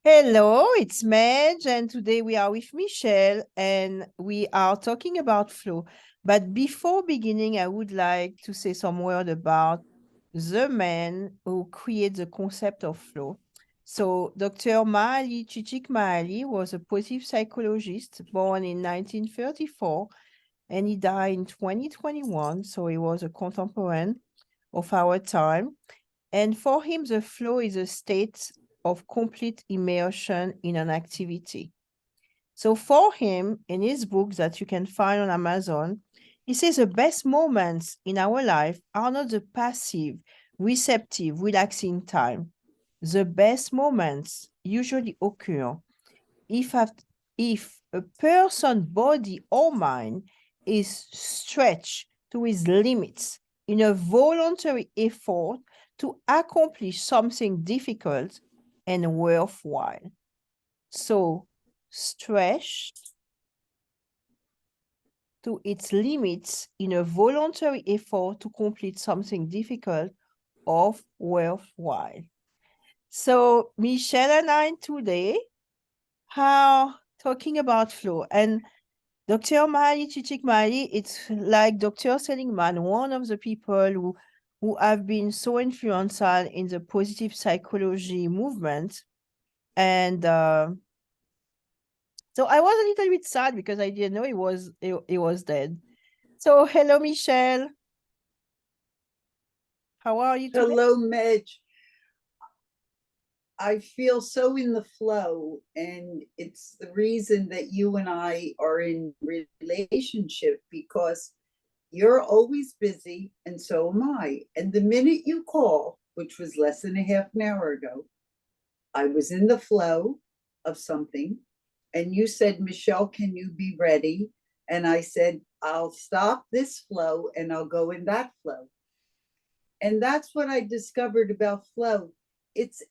Hello, it's Medge, and today we are with Michelle, and we are talking about flow. But before beginning, I would like to say some word about the man who created the concept of flow. So, Dr. Mihali Csikszentmihalyi was a positive psychologist born in 1934, and he died in 2021. So, he was a contemporary of our time. And for him, the flow is a state of complete immersion in an activity. So for him, in his book that you can find on Amazon, he says the best moments in our life are not the passive, receptive, relaxing time. The best moments usually occur if, if a person's body or mind is stretched to its limits in a voluntary effort to accomplish something difficult and worthwhile. So, stretched to its limits in a voluntary effort to complete something difficult or worthwhile. So, Michelle and I today are talking about flow. And Dr. Mihali Csikszentmihalyi, it's like Dr. Seligman, one of the people who have been so influential in the positive psychology movement. And so I was a little bit sad because I didn't know he was dead. So hello, Michelle. How are you today? Hello, Medge. I feel so in the flow, and it's the reason that you and I are in relationship because you're always busy, and so am I. And the minute you call, which was less than a half an hour ago, I was in the flow of something, and you said, Michelle, can you be ready? And I said, I'll stop this flow and I'll go in that flow. And that's what I discovered about flow. It's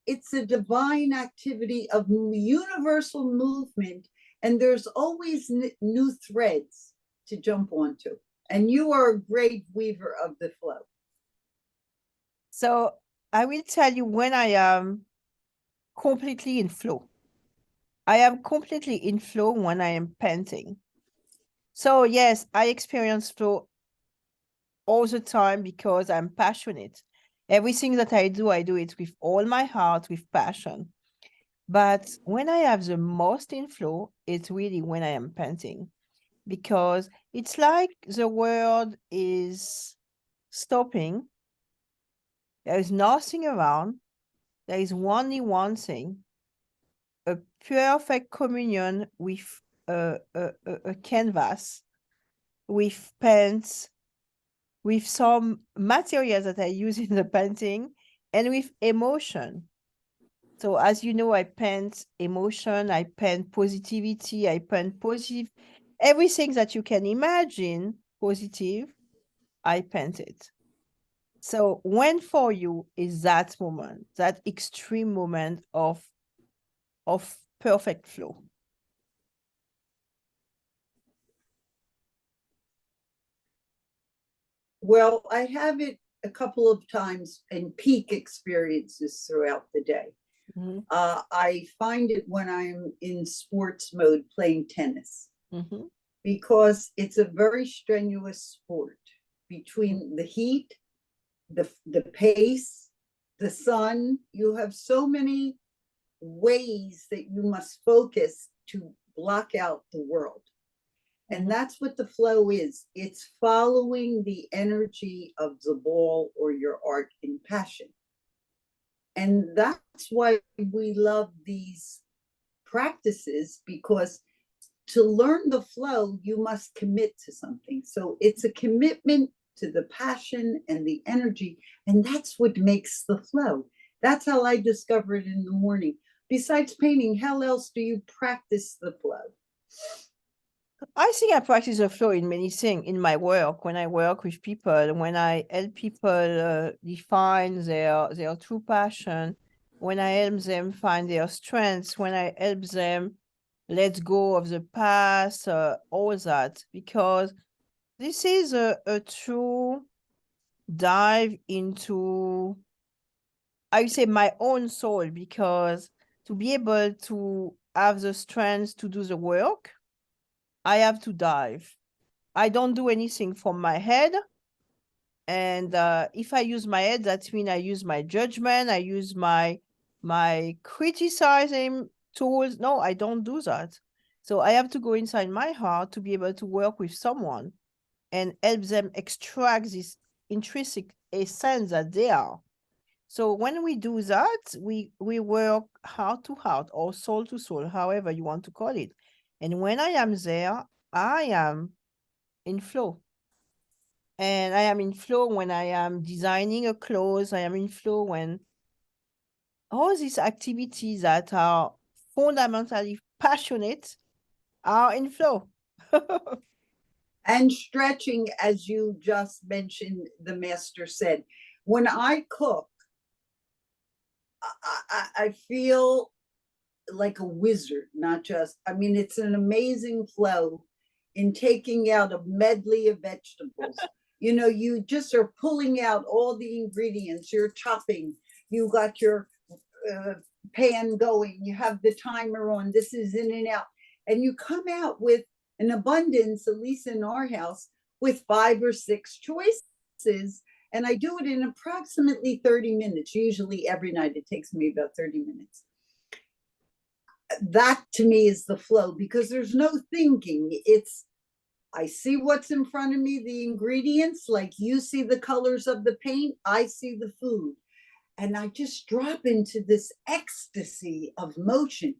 it's a divine activity of universal movement, and there's always new threads to jump onto. And you are a great weaver of the flow. So I will tell you when I am completely in flow. I am completely in flow when I am painting. So yes, I experience flow all the time because I'm passionate. Everything that I do it with all my heart, with passion. But when I have the most inflow, it's really when I am painting because it's like the world is stopping. There is nothing around. There is only one thing, a perfect communion with a canvas, with paints, with some materials that I use in the painting, and with emotion. So as you know, I paint emotion, I paint positivity, I paint positive, everything that you can imagine positive, I paint it. So when for you is that moment, that extreme moment of perfect flow? Well, I have it a couple of times in peak experiences throughout the day. Mhm, I find it when I'm in sports mode playing tennis mhm, because it's a very strenuous sport between the heat, the pace, the sun. You have so many ways that you must focus to block out the world. And mhm. that's what the flow is. It's following the energy of the ball or your art in passion. And that's why we love these practices, because to learn the flow, you must commit to something. So it's a commitment to the passion and the energy. And that's what makes the flow. That's how I discover it in the morning. Besides painting, how else do you practice the flow? I think I practice the flow in many things in my work, when I work with people, when I help people define their true passion, when I help them find their strengths, when I help them let go of the past, all that, because this is a true dive into, I would say, my own soul, because to be able to have the strength to do the work, I have to dive. I don't do anything from my head. And if I use my head, that means I use my judgment, I use my criticizing tools. No, I don't do that. So I have to go inside my heart to be able to work with someone and help them extract this intrinsic essence that they are. So when we do that, we work heart to heart or soul to soul, however you want to call it. And when I am there, I am in flow. And I am in flow when I am designing a clothes. I am in flow when all these activities that are fundamentally passionate are in flow. And stretching, as you just mentioned, the master said, when I cook, I feel like a wizard, not just, I mean, it's an amazing flow in taking out a medley of vegetables. You know, you just are pulling out all the ingredients, you're chopping, you got your pan going, you have the timer on, this is in and out, and you come out with an abundance, at least in our house, with 5 or 6 choices. And I do it in approximately 30 minutes. Usually every night it takes me about 30 minutes. That to me is the flow, because there's no thinking. It's, I see what's in front of me, the ingredients, like you see the colors of the paint, I see the food. And I just drop into this ecstasy of motion.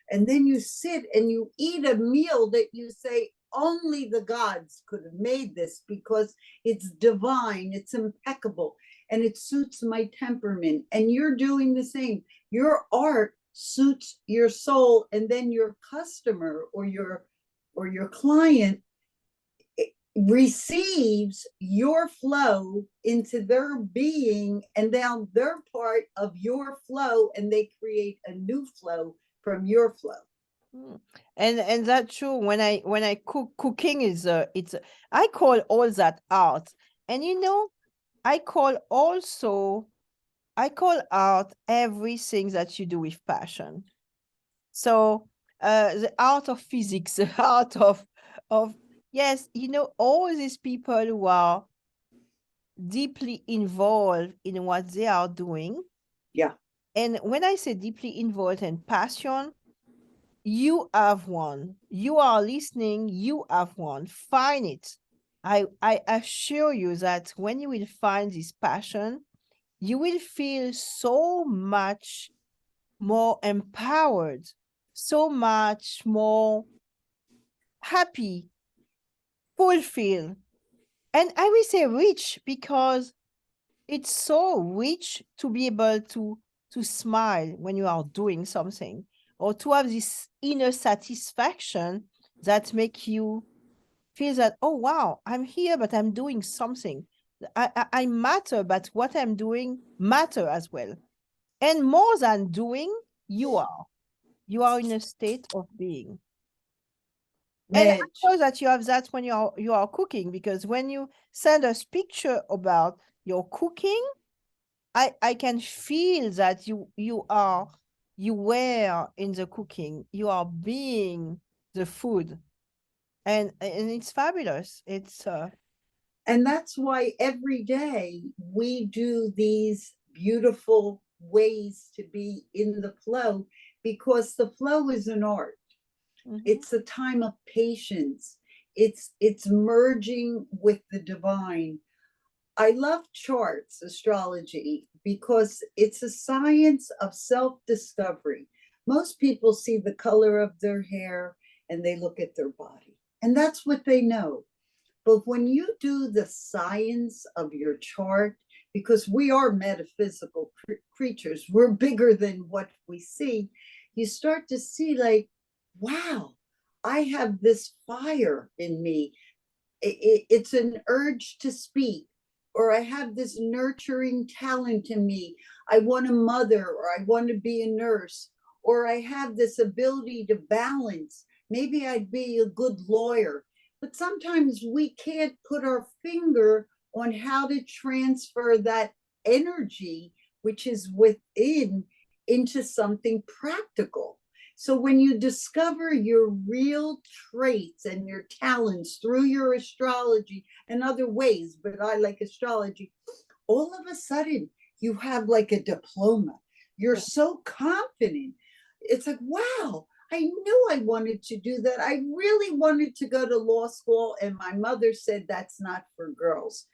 And then you sit and you eat a meal that you say, only the gods could have made this, because it's divine, it's impeccable, and it suits my temperament. And you're doing the same. Your art suits your soul, and then your customer or your client receives your flow into their being, and now they're part of your flow, and they create a new flow from your flow. And that's true. When I cooking is I call all that art. And you know, I call art everything that you do with passion. So the art of physics, the art of yes, you know, all these people who are deeply involved in what they are doing. Yeah. And when I say deeply involved in passion, you have one. You are listening, you have one. Find it. I assure you that when you will find this passion, you will feel so much more empowered, so much more happy, fulfilled. And I will say rich, because it's so rich to be able to smile when you are doing something, or to have this inner satisfaction that make you feel that, oh wow, I'm here, but I'm doing something. I matter, but what I'm doing matter as well. And more than doing, you are in a state of being. And I Medge. know that you have that when you are cooking, because when you send us picture about your cooking, I can feel that you were in the cooking, you are being the food, and it's fabulous. It's And that's why every day we do these beautiful ways to be in the flow, because the flow is an art. It's a time of patience. It's merging with the divine. I love charts, astrology, because it's a science of self-discovery. Most people see the color of their hair and they look at their body, and that's what they know. But when you do the science of your chart, because we are metaphysical creatures, we're bigger than what we see, you start to see, like, wow, I have this fire in me. It's an urge to speak, or I have this nurturing talent in me. I want to mother, or I want to be a nurse, or I have this ability to balance. Maybe I'd be a good lawyer. But sometimes we can't put our finger on how to transfer that energy, which is within, into something practical. So when you discover your real traits and your talents through your astrology and other ways, but I like astrology, all of a sudden you have like a diploma. You're so confident. It's like, wow, I knew I wanted to do that. I really wanted to go to law school. And my mother said that's not for girls.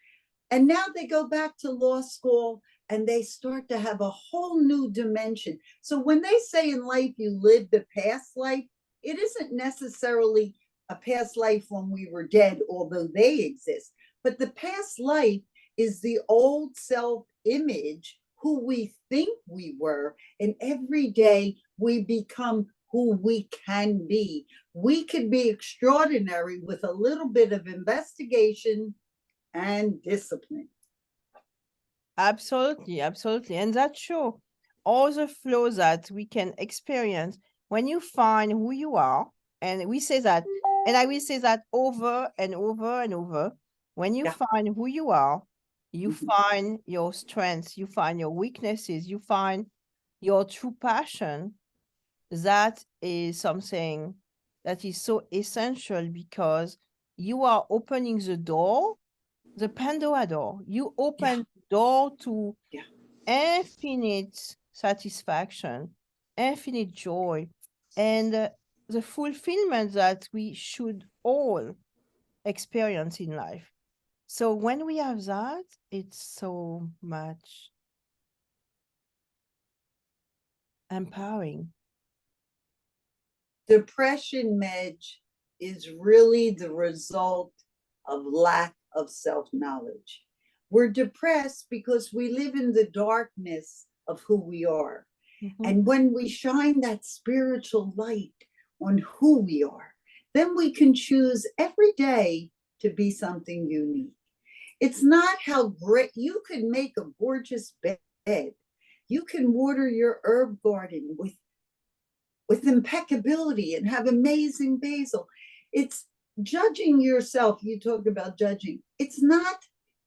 And now they go back to law school and they start to have a whole new dimension. So when they say in life you live the past life, it isn't necessarily a past life when we were dead, although they exist. But the past life is the old self image, who we think we were. And every day we become who we can be. We could be extraordinary with a little bit of investigation and discipline. Absolutely, absolutely. And that's true. All the flows that we can experience when you find who you are, and we say that, and I will say that over and over and over. When you Yeah. find who you are, you Mhm. find your strengths, you find your weaknesses, you find your true passion. That is something that is so essential because you are opening the door, the Pandora door. You open Yeah. the door to Yeah. infinite satisfaction, infinite joy, and the fulfillment that we should all experience in life. So when we have that, it's so much empowering. Depression, Medge, is really the result of lack of self-knowledge. We're depressed because we live in the darkness of who we are. Mhm. And when we shine that spiritual light on who we are, then we can choose every day to be something unique. It's not how great you can make a gorgeous bed. You can water your herb garden with impeccability and have amazing basil. It's judging yourself. You talk about judging. It's not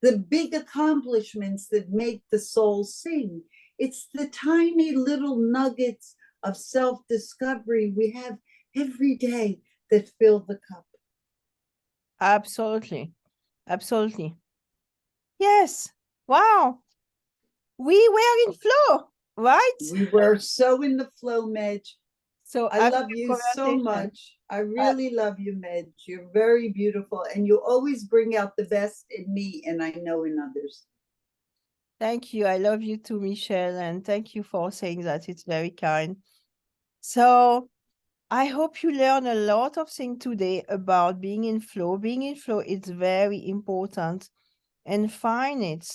the big accomplishments that make the soul sing. It's the tiny little nuggets of self-discovery we have every day that fill the cup. Absolutely. Absolutely. Yes. Wow. We were in flow, right? We were so in the flow, Medge. So I after love the you so conversation, much. I really love you, Medge. You're very beautiful, and you always bring out the best in me, and I know in others. thank you. I love you too, Michelle, and thank you for saying that. It's very kind. So I hope you learn a lot of things today about being in flow. Being in flow is very important, and find it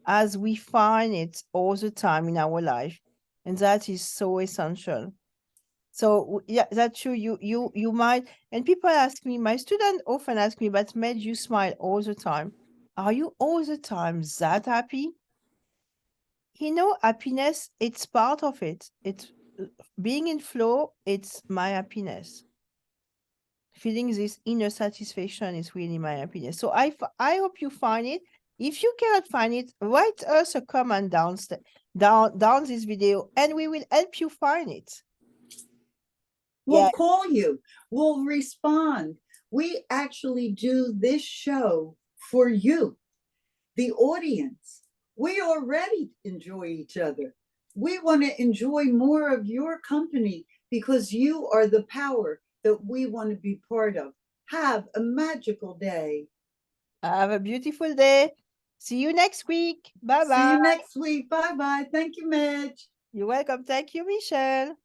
as we find it all the time in our life, and that is so essential. So yeah, that's true. You might, and people ask me, my students often ask me, but Med, you smile all the time. Are you all the time that happy? Happiness, it's part of it. It's being in flow, it's my happiness. Feeling this inner satisfaction is really my happiness. So I hope you find it. If you cannot find it, write us a comment down this video, and we will help you find it. We'll call you. We'll respond. We actually do this show for you, the audience. We already enjoy each other. We want to enjoy more of your company because you are the power that we want to be part of. Have a magical day. Have a beautiful day. See you next week. Bye See bye. you next week. Bye bye. Thank you, Medge. You're welcome. Thank you, Michelle.